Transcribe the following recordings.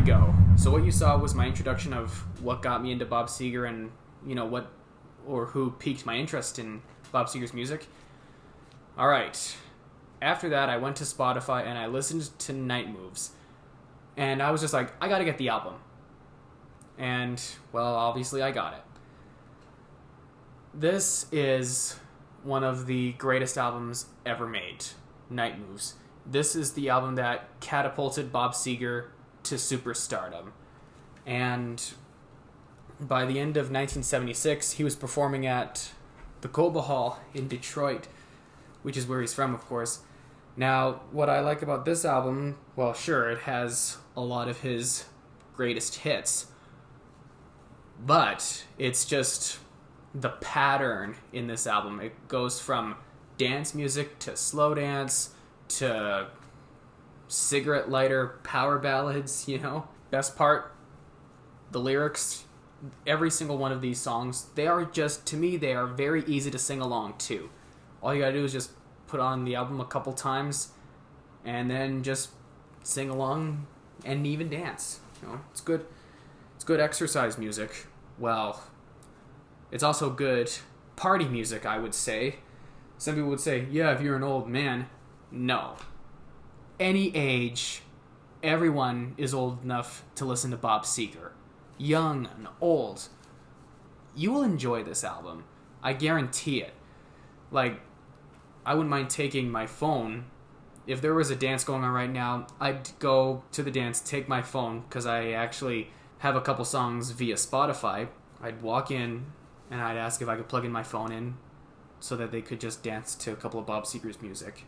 we go. So what you saw was my introduction of what got me into Bob Seger and, what or who piqued my interest in Bob Seger's music. Alright. After that, I went to Spotify and I listened to Night Moves. And I was just like, I gotta get the album. And, well, obviously I got it. This is one of the greatest albums ever made, Night Moves. This is the album that catapulted Bob Seger to superstardom. And by the end of 1976, he was performing at the Coba Hall in Detroit, which is where he's from, of course. Now, what I like about this album, well, sure, it has a lot of his greatest hits, but it's just the pattern in this album. It goes from dance music to slow dance to cigarette lighter power ballads, Best part, the lyrics, every single one of these songs, they are very easy to sing along to. All you gotta do is just put on the album a couple times and then just sing along and even dance. It's good. It's good exercise music. Well, it's also good party music, I would say. Some people would say, yeah, if you're an old man. No. Any age, everyone is old enough to listen to Bob Seger. Young and old. You will enjoy this album. I guarantee it. I wouldn't mind taking my phone. If there was a dance going on right now, I'd go to the dance, take my phone, because I actually have a couple songs via Spotify. I'd walk in, and I'd ask if I could plug in my phone in so that they could just dance to a couple of Bob Seger's music.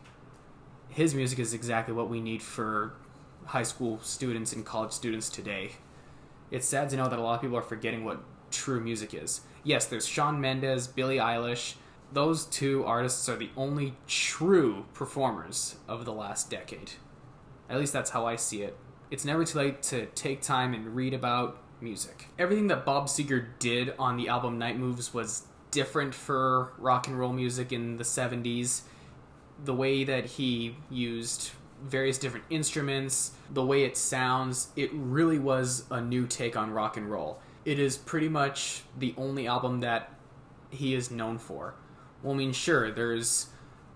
His music is exactly what we need for high school students and college students today. It's sad to know that a lot of people are forgetting what true music is. Yes, there's Shawn Mendes, Billie Eilish. Those two artists are the only true performers of the last decade. At least that's how I see it. It's never too late to take time and read about music. Everything that Bob Seger did on the album Night Moves was different for rock and roll music in the 70s. The way that he used various different instruments, the way it sounds, it really was a new take on rock and roll. It is pretty much the only album that he is known for. Well, sure, there's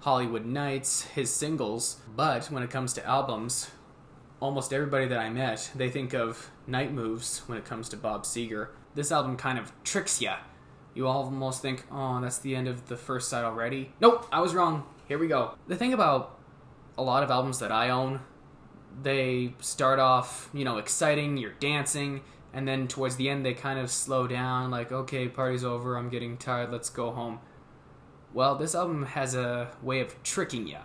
Hollywood Nights, his singles, but when it comes to albums, almost everybody that I met, they think of Night Moves when it comes to Bob Seger. This album kind of tricks ya. You almost think, oh, that's the end of the first side already. Nope, I was wrong. Here we go. The thing about a lot of albums that I own, they start off, exciting, you're dancing, and then towards the end they kind of slow down, like, okay, party's over, I'm getting tired, let's go home. Well, this album has a way of tricking you,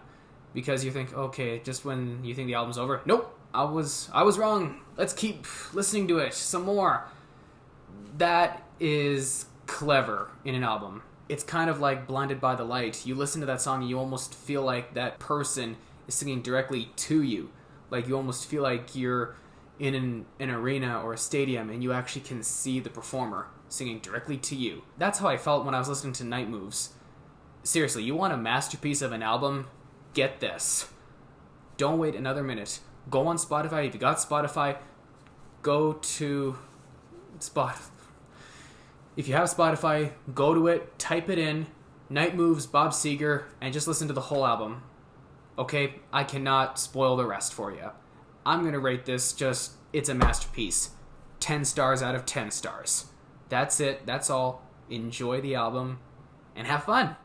because you think, okay, just when you think the album's over, nope, I was wrong. Let's keep listening to it some more. That is clever in an album. It's kind of like Blinded by the Light. You listen to that song and you almost feel like that person is singing directly to you. Like you almost feel like you're in an arena or a stadium and you actually can see the performer singing directly to you. That's how I felt when I was listening to Night Moves. Seriously, you want a masterpiece of an album? Get this. Don't wait another minute. Go on Spotify. If you got Spotify, go to Spotify. If you have Spotify, go to it, type it in, Night Moves, Bob Seger, and just listen to the whole album. Okay, I cannot spoil the rest for you. I'm going to rate this it's a masterpiece. 10 stars out of 10 stars. That's it, that's all. Enjoy the album, and have fun.